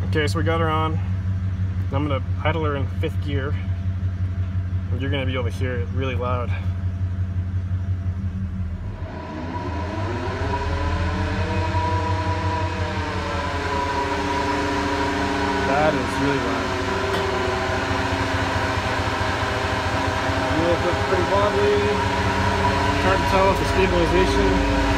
Okay, so we got her on. I'm gonna idle her in 5th gear. And you're gonna be able to hear it really loud. That is really loud. Wheels look pretty wobbly. Hard to tell with the stabilization.